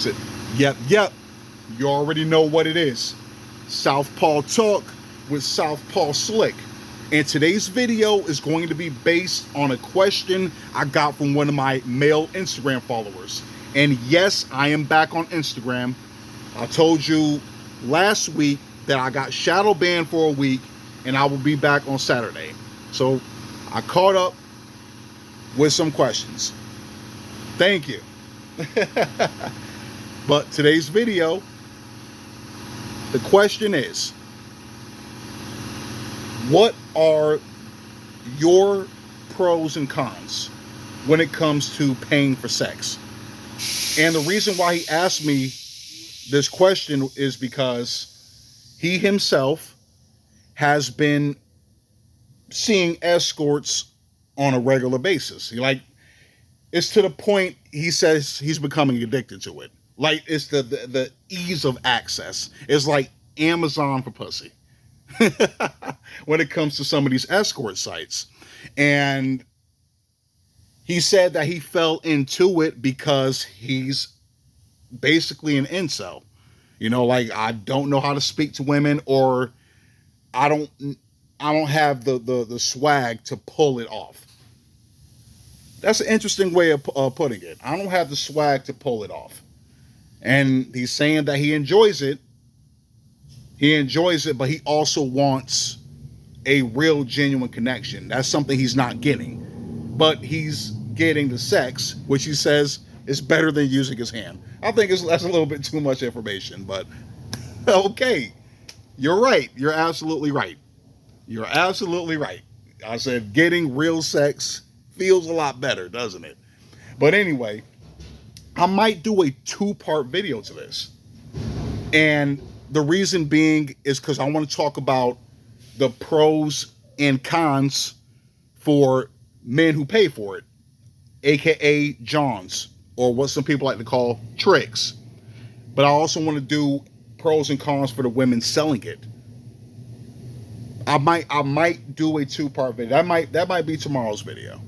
So, yep. You already know what it is. Southpaw Talk with Southpaw Slick. And today's video is going to be based on a question I got from one of my male Instagram followers. And yes, I am back on Instagram. I told you last week that I got shadow banned for a week and I will be back on Saturday. So I caught up with some questions. Thank you. But today's video, the question is, what are your pros and cons when it comes to paying for sex? And the reason why he asked me this question is because he himself has been seeing escorts on a regular basis. It's to the point he says he's becoming addicted to it. Like, it's the ease of access. It's like Amazon for pussy when it comes to some of these escort sites. And he said that he fell into it because he's basically an incel. Like, I don't know how to speak to women, or I don't have the swag to pull it off. That's an interesting way of putting it. I don't have the swag to pull it off. And he's saying that he enjoys it. He enjoys it, but he also wants a real, genuine connection. That's something he's not getting. But he's getting the sex, which he says is better than using his hand. I think that's a little bit too much information, but okay. You're right. You're absolutely right. You're absolutely right. I said getting real sex feels a lot better, doesn't it? But anyway, I might do a 2-part video to this. And the reason being is because I want to talk about the pros and cons for men who pay for it, aka Johns, or what some people like to call tricks. But I also want to do pros and cons for the women selling it. I might do a 2-part video. That might be tomorrow's video.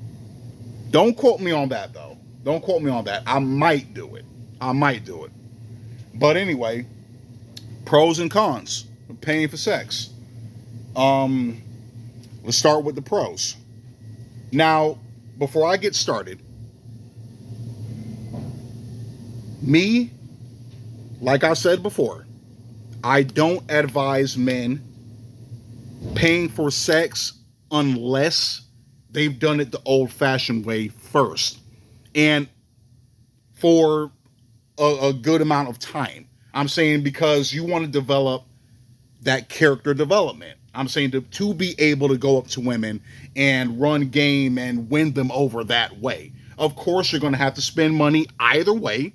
Don't quote me on that, though. Don't quote me on that. I might do it. But anyway, pros and cons of paying for sex. Let's start with the pros. Now, before I get started, me, like I said before, I don't advise men paying for sex unless they've done it the old-fashioned way first, and for a good amount of time. I'm saying because you want to develop that character development. I'm saying to be able to go up to women and run game and win them over that way. Of course, you're going to have to spend money either way.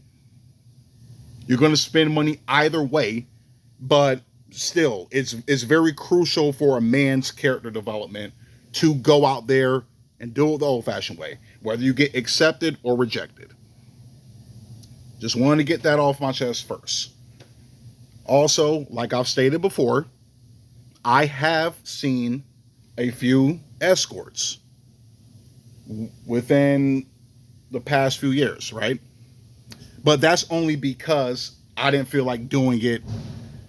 But still, it's very crucial for a man's character development to go out there and do it the old-fashioned way, whether you get accepted or rejected. Just wanted to get that off my chest first. Also, like I've stated before, I have seen a few escorts within the past few years, right? But that's only because I didn't feel like doing it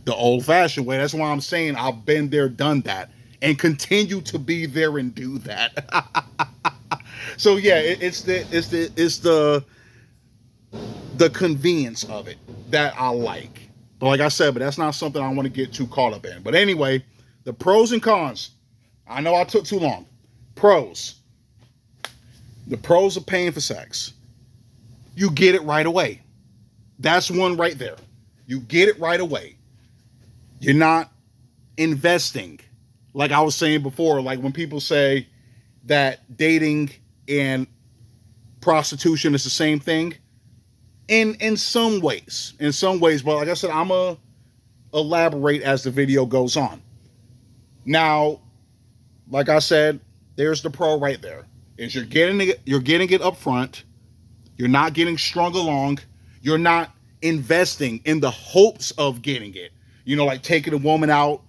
the old-fashioned way. That's why I'm saying I've been there, done that, and continue to be there and do that. So yeah, it's the convenience of it that I like. But like I said, that's not something I want to get too caught up in. But anyway, the pros and cons. I know I took too long. Pros. The pros of paying for sex. You get it right away. That's one right there. You get it right away. You're not investing. Like I was saying before, like when people say that dating and prostitution is the same thing, in some ways, but like I said, I'm going to elaborate as the video goes on. Now, like I said, there's the pro right there. Is you're getting it up front. You're not getting strung along. You're not investing in the hopes of getting it. Like taking a woman out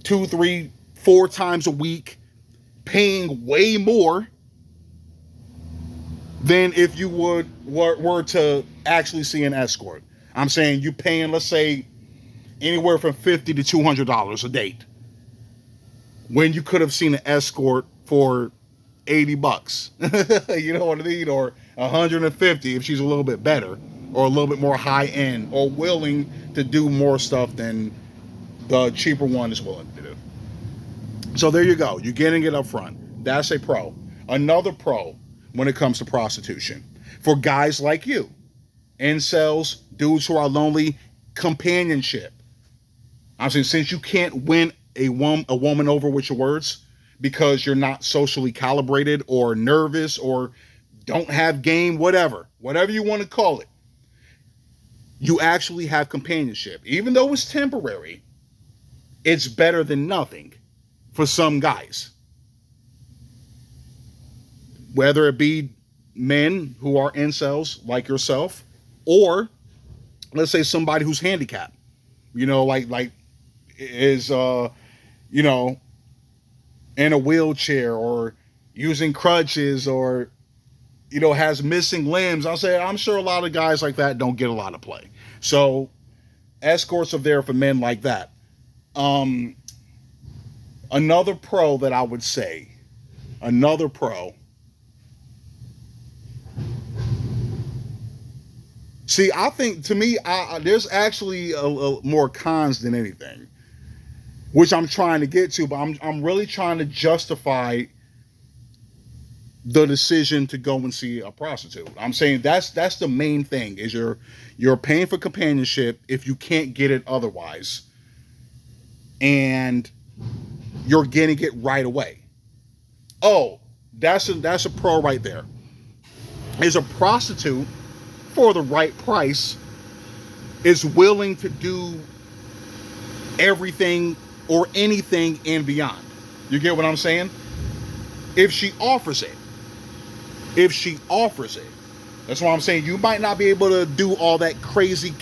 2, 3, 4 times a week, paying way more than if you were to actually see an escort. I'm saying you paying, let's say, anywhere from $50 to $200 a date, when you could have seen an escort for $80. You know what I mean? Or 150 if she's a little bit better, or a little bit more high end, or willing to do more stuff than the cheaper one is willing to do. So there you go. You're getting it up front. That's a pro. Another pro when it comes to prostitution for guys like you, incels, dudes who are lonely, companionship. I'm saying, since you can't win a woman over with your words because you're not socially calibrated or nervous or don't have game, whatever you want to call it, you actually have companionship. Even though it's temporary, it's better than nothing for some guys. Whether it be men who are incels like yourself, or let's say somebody who's handicapped, like is in a wheelchair or using crutches, or has missing limbs. I'm sure a lot of guys like that don't get a lot of play. So escorts are there for men like that. Another pro that I would say, see, I think, to me, there's actually a more cons than anything, which I'm trying to get to, but I'm really trying to justify the decision to go and see a prostitute. I'm saying that's the main thing, is you're paying for companionship if you can't get it otherwise, and you're getting it right away. Oh, that's a pro right there. Is a prostitute, for the right price, is willing to do everything or anything and beyond. You get what I'm saying? If she offers it. That's why I'm saying you might not be able to do all that crazy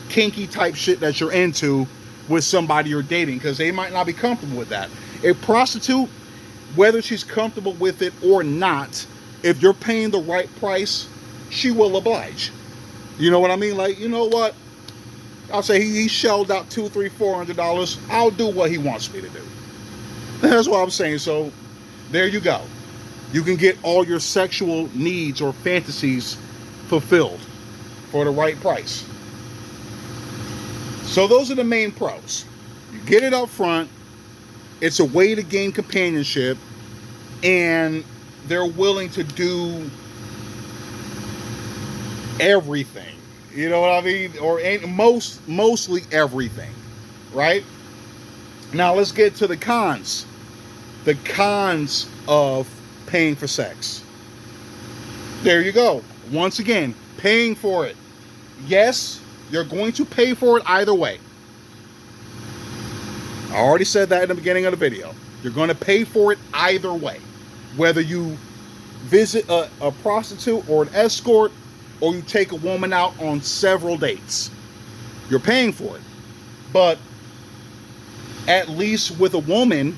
kinky type shit that you're into with somebody you're dating, because they might not be comfortable with that. A prostitute, whether she's comfortable with it or not, if you're paying the right price, she will oblige. You know what I mean? Like, you know what? I'll say he shelled out $200, $300, $400. I'll do what he wants me to do. That's what I'm saying. So there you go. You can get all your sexual needs or fantasies fulfilled for the right price. So those are the main pros. You get it up front. It's a way to gain companionship, and they're willing to do everything. You know what I mean? Or mostly everything, right? Now let's get to the cons. The cons of paying for sex. There you go. Once again, paying for it. Yes, you're going to pay for it either way. I already said that in the beginning of the video. You're going to pay for it either way. Whether you visit a prostitute or an escort, or you take a woman out on several dates, you're paying for it. But at least with a woman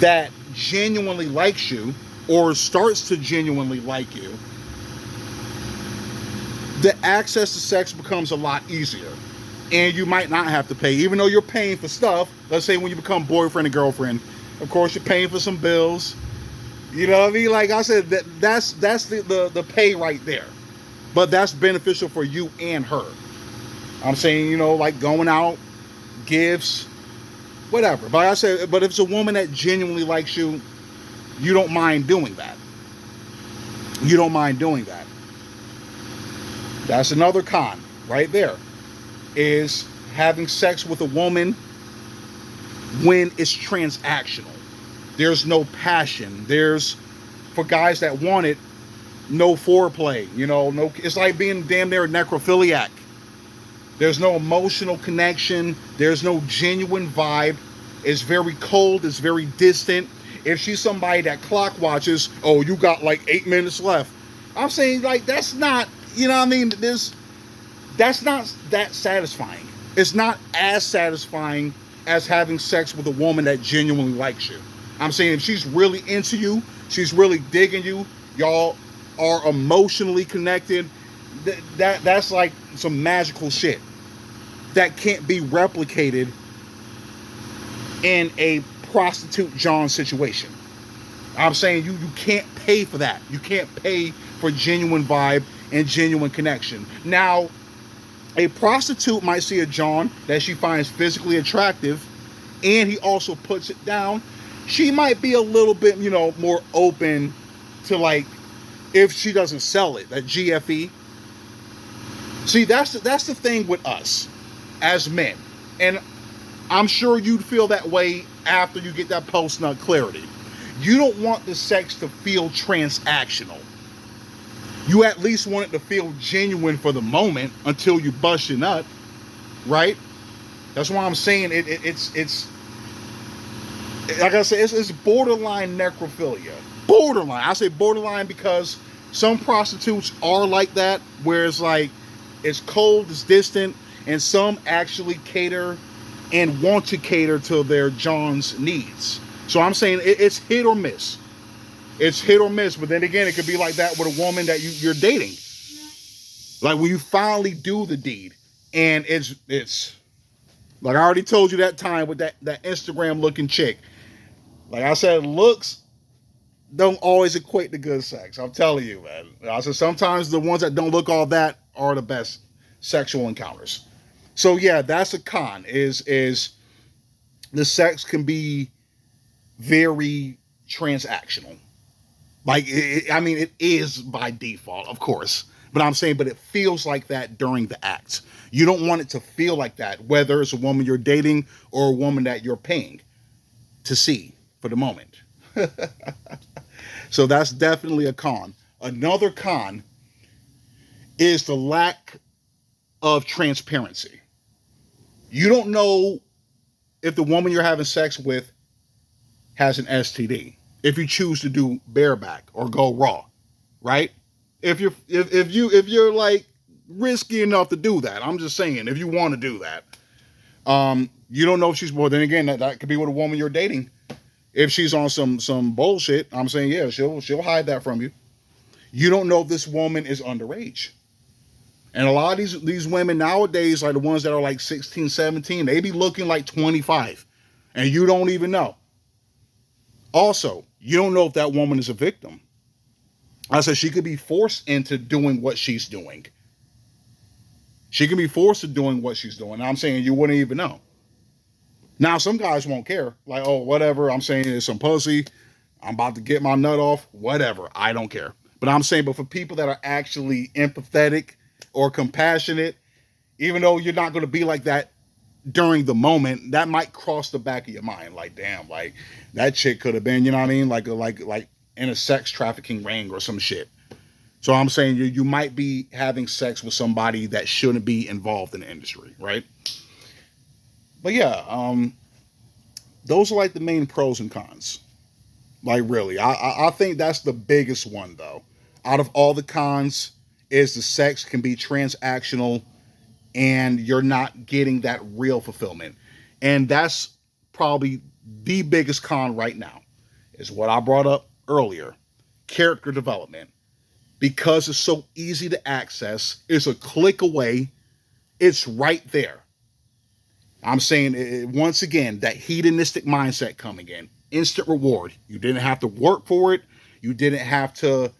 that genuinely likes you, or starts to genuinely like you, the access to sex becomes a lot easier. And you might not have to pay, even though you're paying for stuff. Let's say when you become boyfriend and girlfriend, of course you're paying for some bills. You know what I mean? Like I said, that's the pay right there. But that's beneficial for you and her. I'm saying, like going out, gifts, whatever. But I said, but if it's a woman that genuinely likes you, you don't mind doing that. That's another con right there, is having sex with a woman when it's transactional. There's no passion. There's, for guys that want it, no foreplay. No. It's like being damn near a necrophiliac. There's no emotional connection. There's no genuine vibe. It's very cold. It's very distant. If she's somebody that clock watches, oh, you got like 8 minutes left. I'm saying, like, that's not, you know what I mean? That's not that satisfying. It's not as satisfying as having sex with a woman that genuinely likes you. I'm saying if she's really into you, she's really digging you, y'all are emotionally connected, that's like some magical shit that can't be replicated in a prostitute John situation. I'm saying you can't pay for that. You can't pay for genuine vibe and genuine connection. Now, a prostitute might see a John that she finds physically attractive and he also puts it down. She might be a little bit, more open to, like, if she doesn't sell it, that GFE. See, that's the thing with us as men. And I'm sure you'd feel that way after you get that post nut clarity. You don't want the sex to feel transactional. You at least want it to feel genuine for the moment until you bust your nut, right? That's why I'm saying it's like I said, it's borderline necrophilia. Borderline. I say borderline because some prostitutes are like that, where it's like it's cold, it's distant, and some actually cater and want to cater to their John's needs. So I'm saying it's hit or miss. It's hit or miss, but then again, it could be like that with a woman that you're dating. Like when you finally do the deed, and it's like I already told you that time with that Instagram looking chick. Like I said, looks don't always equate to good sex. I'm telling you, man. I said sometimes the ones that don't look all that are the best sexual encounters. So yeah, that's a con. Is the sex can be very transactional. Like, it is by default, of course. But I'm saying, but it feels like that during the act. You don't want it to feel like that, whether it's a woman you're dating or a woman that you're paying to see for the moment. So that's definitely a con. Another con is the lack of transparency. You don't know if the woman you're having sex with has an STD. If you choose to do bareback or go raw, right? If you're like risky enough to do that, I'm just saying, if you want to do that, you don't know if she's. Well, then again, that could be with a woman you're dating. If she's on some bullshit, I'm saying, yeah, she'll hide that from you. You don't know if this woman is underage. And a lot of these women nowadays, like the ones that are like 16, 17, they be looking like 25, and you don't even know. Also, you don't know if that woman is a victim. I said she could be forced into doing what she's doing. She can be forced to doing what she's doing. I'm saying you wouldn't even know. Now, some guys won't care. Like, oh, whatever. I'm saying it's some pussy. I'm about to get my nut off. Whatever. I don't care. But I'm saying, but for people that are actually empathetic or compassionate, even though you're not going to be like that during the moment, that might cross the back of your mind. Like, damn, like that chick could have been, you know what I mean? Like in a sex trafficking ring or some shit. So I'm saying you might be having sex with somebody that shouldn't be involved in the industry, right? But yeah, those are like the main pros and cons. Like really, I think that's the biggest one though. Out of all the cons, is the sex can be transactional and you're not getting that real fulfillment. And that's probably the biggest con right now, is what I brought up earlier. Character development. Because it's so easy to access, it's a click away, it's right there. I'm saying, once again, that hedonistic mindset coming in. Instant reward. You didn't have to work for it. You didn't have to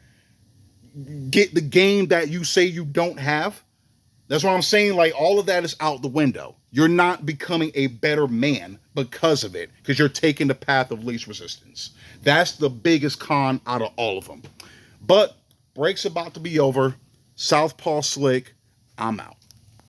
get the game that you say you don't have. That's what I'm saying. Like, all of that is out the window. You're not becoming a better man because of it, because you're taking the path of least resistance. That's the biggest con out of all of them. But break's about to be over. Southpaw Slick, I'm out.